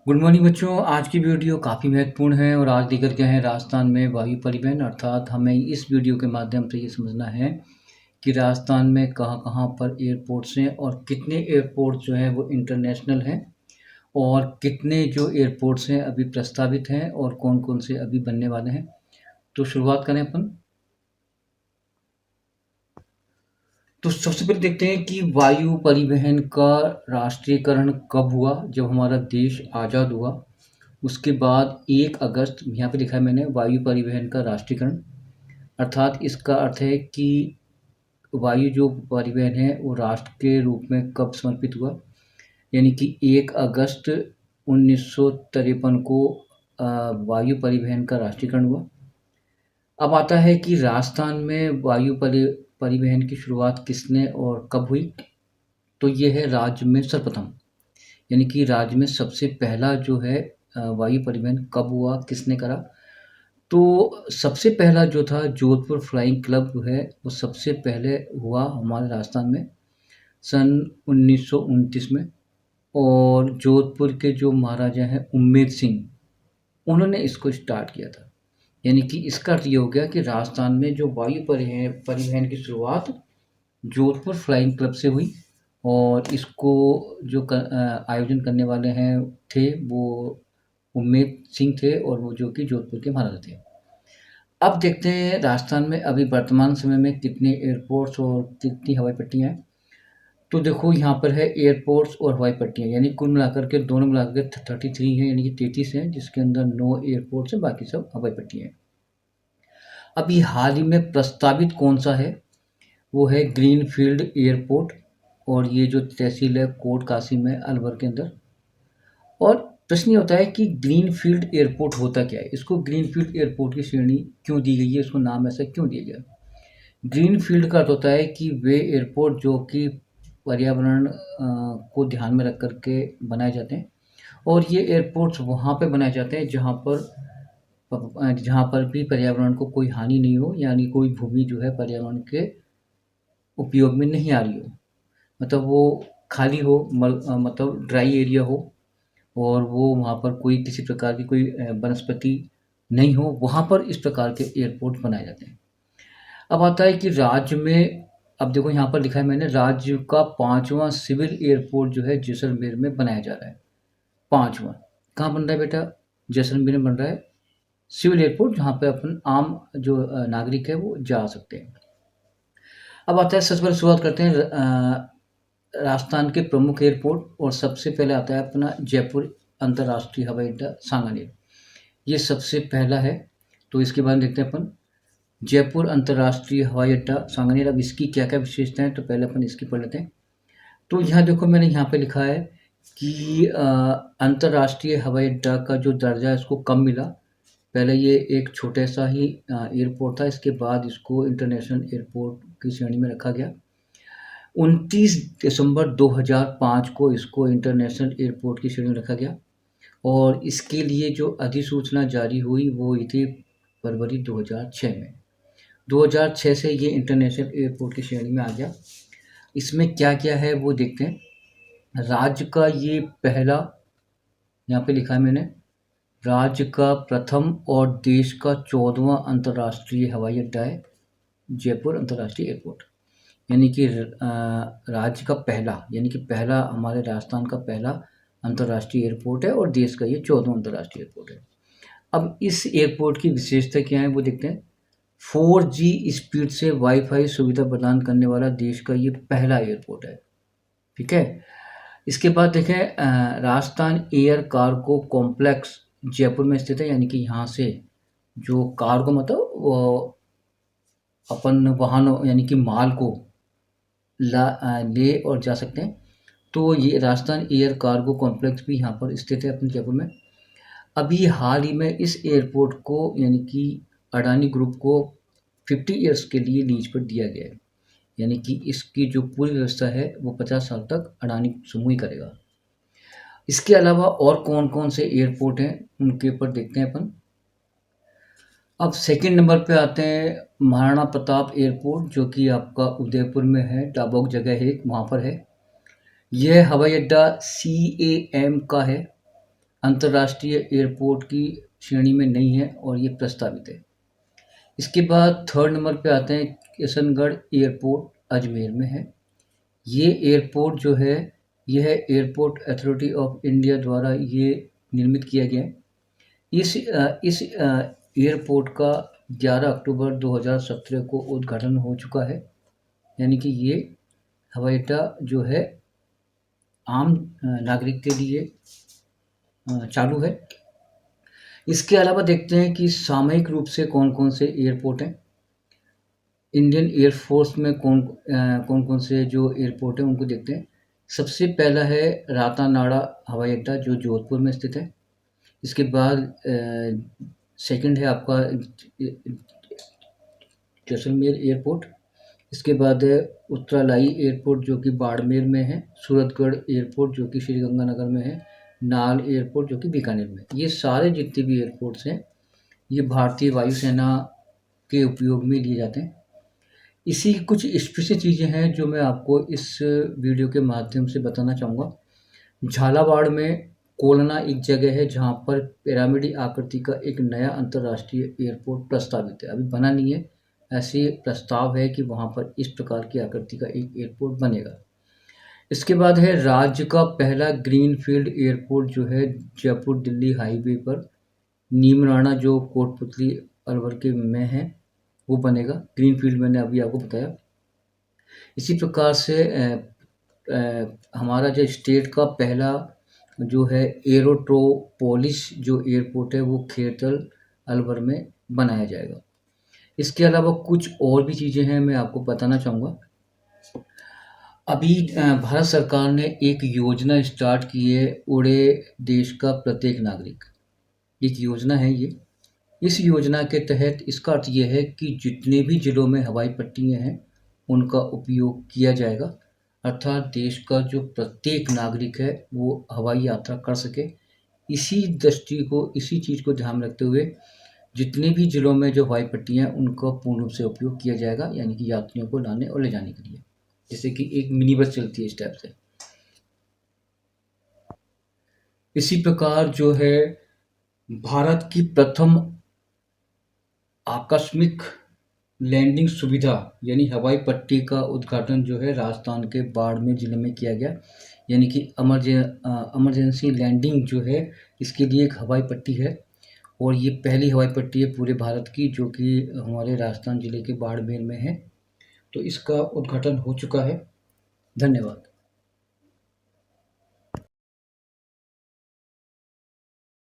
Good morning बच्चों। आज की वीडियो काफ़ी महत्वपूर्ण है और आज लेकर के हैं राजस्थान में वायु परिवहन। अर्थात हमें इस वीडियो के माध्यम से ये समझना है कि राजस्थान में कहाँ-कहाँ पर एयरपोर्ट्स हैं और कितने एयरपोर्ट्स जो हैं वो इंटरनेशनल हैं और कितने जो एयरपोर्ट्स हैं अभी प्रस्तावित हैं और कौन-कौन से अभी बनने वाले हैं। तो शुरुआत करें अपन। तो सबसे पहले देखते हैं कि वायु परिवहन का राष्ट्रीयकरण कब हुआ, जब हमारा देश आज़ाद हुआ। उसके बाद 1 अगस्त यहाँ पे लिखा है मैंने वायु परिवहन का राष्ट्रीयकरण। अर्थात इसका अर्थ है कि वायु जो परिवहन है वो राष्ट्र के रूप में कब समर्पित हुआ, यानी कि 1 अगस्त 1953 को वायु परिवहन का राष्ट्रीयकरण हुआ। अब आता है कि राजस्थान में वायु परिवहन की शुरुआत किसने और कब हुई। तो ये है राज्य में सर्वप्रथम, यानी कि राज्य में सबसे पहला जो है वायु परिवहन कब हुआ, किसने करा। तो सबसे पहला जो था जोधपुर फ्लाइंग क्लब जो है वो सबसे पहले हुआ हमारे राजस्थान में सन 1929 में। और जोधपुर के जो महाराजा हैं उम्मेद सिंह, उन्होंने इसको स्टार्ट किया था। यानी कि इसका अर्थ ये हो गया कि राजस्थान में जो वायु परिवहन की शुरुआत जोधपुर फ्लाइंग क्लब से हुई। और इसको जो आयोजन करने वाले हैं थे वो उम्मेद सिंह थे और वो जो कि जोधपुर के महाराजा थे। अब देखते हैं राजस्थान में अभी वर्तमान समय में कितने एयरपोर्ट्स और कितनी हवाई पट्टियाँ हैं। तो देखो यहाँ पर है एयरपोर्ट्स और हवाई पट्टियाँ, यानी कुल मिलाकर के दोनों मिलाकर के 33 हैं, यानी कि 33 हैं, जिसके अंदर 9 एयरपोर्ट्स हैं, बाकी सब हवाई पट्टियाँ हैं। अभी हाल ही में प्रस्तावित कौन सा है, वो है ग्रीनफील्ड एयरपोर्ट। और ये जो तहसील है कोट कासिम है अलवर के अंदर। और प्रश्न ये होता है कि ग्रीनफील्ड एयरपोर्ट होता क्या है, इसको ग्रीनफील्ड एयरपोर्ट की श्रेणी क्यों दी गई है, इसको नाम ऐसा क्यों दिया गया। ग्रीनफील्ड का अर्थ होता है कि वे एयरपोर्ट जो कि पर्यावरण को ध्यान में रख कर के बनाए जाते हैं। और ये एयरपोर्ट्स वहाँ पे बनाए जाते हैं जहाँ पर भी पर्यावरण को कोई हानि नहीं हो, यानी कोई भूमि जो है पर्यावरण के उपयोग में नहीं आ रही हो। मतलब वो खाली हो, मतलब ड्राई एरिया हो और वो वहाँ पर कोई किसी प्रकार की कोई वनस्पति नहीं हो, वहाँ पर इस प्रकार के एयरपोर्ट बनाए जाते हैं। अब आता है कि राज्य में, अब देखो यहाँ पर लिखा है मैंने, राज्य का 5वां सिविल एयरपोर्ट जो है जैसलमेर में बनाया जा रहा है। 5वां कहाँ बन रहा है बेटा, जैसलमेर में बन रहा है सिविल एयरपोर्ट, जहाँ पे अपन आम जो नागरिक है वो जा सकते हैं। अब आता है, सबसे पहले शुरुआत करते हैं राजस्थान के प्रमुख एयरपोर्ट। और सबसे पहले आता है अपना जयपुर अंतर्राष्ट्रीय हवाई अड्डा सांगानेर, ये सबसे पहला है। तो इसके बाद देखते हैं अपन जयपुर अंतर्राष्ट्रीय हवाई अड्डा सांगानेर। अब इसकी क्या क्या विशेषताएं हैं, तो पहले अपन इसकी पढ़ लेते हैं। तो यहाँ देखो मैंने यहाँ पे लिखा है कि अंतर्राष्ट्रीय हवाई अड्डा का जो दर्जा है इसको कम मिला। पहले ये एक छोटा सा ही एयरपोर्ट था, इसके बाद इसको इंटरनेशनल एयरपोर्ट की श्रेणी में रखा गया। 29 दिसंबर 2005 को इसको इंटरनेशनल एयरपोर्ट की श्रेणी में रखा गया। और इसके लिए जो अधिसूचना जारी हुई वो हुई थी फरवरी 2006 में। 2006 से ये इंटरनेशनल एयरपोर्ट की श्रेणी में आ गया। इसमें क्या-क्या है वो देखते हैं। राज्य का ये पहला, यहाँ पे लिखा है मैंने, राज्य का प्रथम और देश का 14वां अंतर्राष्ट्रीय हवाई अड्डा है जयपुर अंतर्राष्ट्रीय एयरपोर्ट। यानी कि राज्य का पहला, यानी कि पहला हमारे राजस्थान का पहला अंतर्राष्ट्रीय एयरपोर्ट है और देश का ये 14वां अंतर्राष्ट्रीय एयरपोर्ट है। अब इस एयरपोर्ट की विशेषता क्या है वो देखते हैं। 4G स्पीड से वाईफाई सुविधा प्रदान करने वाला देश का ये पहला एयरपोर्ट है। ठीक है। इसके बाद देखें Rajasthan air cargo complex Jaipur में स्थित है। यानी कि यहाँ से जो कार्गो मतलब वो अपन वाहनों यानी कि माल को ले और जा सकते हैं। तो ये राजस्थान एयर कार्गो कॉम्प्लेक्स भी यहाँ पर स्थित है अपने जयपुर में। अभी हाल ही में इस एयरपोर्ट को यानी कि अडानी ग्रुप को 50 ईयर्स के लिए लीज पर दिया गया है। यानी कि इसकी जो पूरी व्यवस्था है वो 50 साल तक अडानी समूह ही करेगा। इसके अलावा और कौन-कौन से एयरपोर्ट हैं उनके ऊपर देखते हैं अपन। अब सेकंड नंबर पे आते हैं महाराणा प्रताप एयरपोर्ट, जो कि आपका उदयपुर में है, डाबोक जगह है एक, वहाँ पर है। यह हवाई अड्डा CAM का है। अंतर्राष्ट्रीय एयरपोर्ट की श्रेणी में नहीं है और ये प्रस्तावित है। इसके बाद थर्ड नंबर पे आते हैं किशनगढ़ एयरपोर्ट अजमेर में है। ये एयरपोर्ट जो है, यह एयरपोर्ट अथॉरिटी ऑफ इंडिया द्वारा ये निर्मित किया गया है। इस एयरपोर्ट का 11 अक्टूबर 2017 को उद्घाटन हो चुका है, यानी कि ये हवाई अड्डा जो है आम नागरिक के लिए चालू है। इसके अलावा देखते हैं कि सामयिक रूप से कौन-कौन से एयरपोर्ट हैं। इंडियन एयर फोर्स में कौन-कौन से जो एयरपोर्ट हैं उनको देखते हैं। सबसे पहला है रातानाडा हवाई अड्डा जो जोधपुर में स्थित है। इसके बाद सेकंड है आपका जैसलमेर एयरपोर्ट। इसके बाद है उत्तरालाई एयरपोर्ट जो कि बाड़मेर में है। सूरतगढ़ एयरपोर्ट जो कि श्रीगंगानगर में है। नाल एयरपोर्ट जो कि बीकानेर में है। ये सारे जितने भी एयरपोर्ट्स हैं, ये भारतीय वायुसेना के उपयोग में लिए जाते हैं। इसी कुछ स्पेशल चीज़ें हैं जो मैं आपको इस वीडियो के माध्यम से बताना चाहूँगा। झालावाड़ में कोलना एक जगह है जहाँ पर पिरामिडी आकृति का एक नया अंतर्राष्ट्रीय एयरपोर्ट प्रस्तावित है। अभी बना नहीं है, ऐसे प्रस्ताव है कि वहाँ पर इस प्रकार की आकृति का एक एयरपोर्ट बनेगा। इसके बाद है राज्य का पहला ग्रीनफील्ड एयरपोर्ट जो है जयपुर दिल्ली हाईवे पर नीमराणा जो कोटपुतली अलवर के में है वो बनेगा। ग्रीनफील्ड मैंने अभी आपको बताया। इसी प्रकार से हमारा जो स्टेट का पहला जो है एरोट्रोपोलिस जो एयरपोर्ट है वो खेरतल अलवर में बनाया जाएगा। इसके अलावा कुछ और भी चीज़ें हैं मैं आपको बताना चाहूँगा। अभी भारत सरकार ने एक योजना स्टार्ट की है, उड़े देश का प्रत्येक नागरिक। एक योजना है ये। इस योजना के तहत इसका अर्थ ये है कि जितने भी ज़िलों में हवाई पट्टियाँ हैं, उनका उपयोग किया जाएगा। अर्थात देश का जो प्रत्येक नागरिक है, वो हवाई यात्रा कर सके। इसी चीज़ को ध्यान में रखते हुए जितने भी ज़िलों में जो हवाई पट्टियाँ हैं, उनका पूर्ण रूप से उपयोग किया जाएगा, यानी कि यात्रियों को लाने और ले जाने के लिए। जैसे कि एक मिनी बस चलती है इस टाइप से। इसी प्रकार जो है भारत की प्रथम आकस्मिक लैंडिंग सुविधा यानी हवाई पट्टी का उद्घाटन जो है राजस्थान के बाड़मेर ज़िले में किया गया। यानी कि इमरजेंसी लैंडिंग जो है इसके लिए एक हवाई पट्टी है और ये पहली हवाई पट्टी है पूरे भारत की जो कि हमारे राजस्थान ज़िले के बाड़मेर में है। तो इसका उद्घाटन हो चुका है। धन्यवाद।